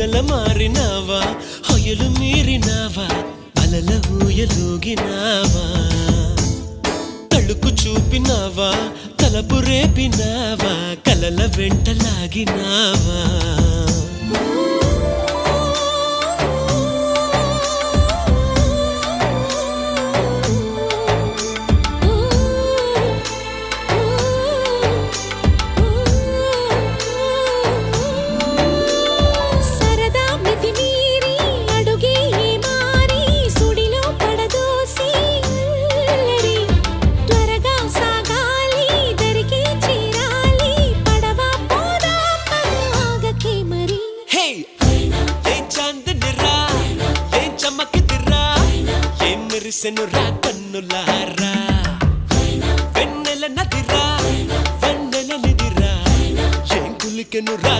మొగల మారినావా హొయలు మీరినావా అలల ఊయలూగినావా తళుకు చూపినావా తలపు రేపినావా కలల వెంటలాగినావా మెరిసెనురా కన్నులారా వెన్నెల నదిరా వెన్నెల నిదిరా ఏం కులికెనురా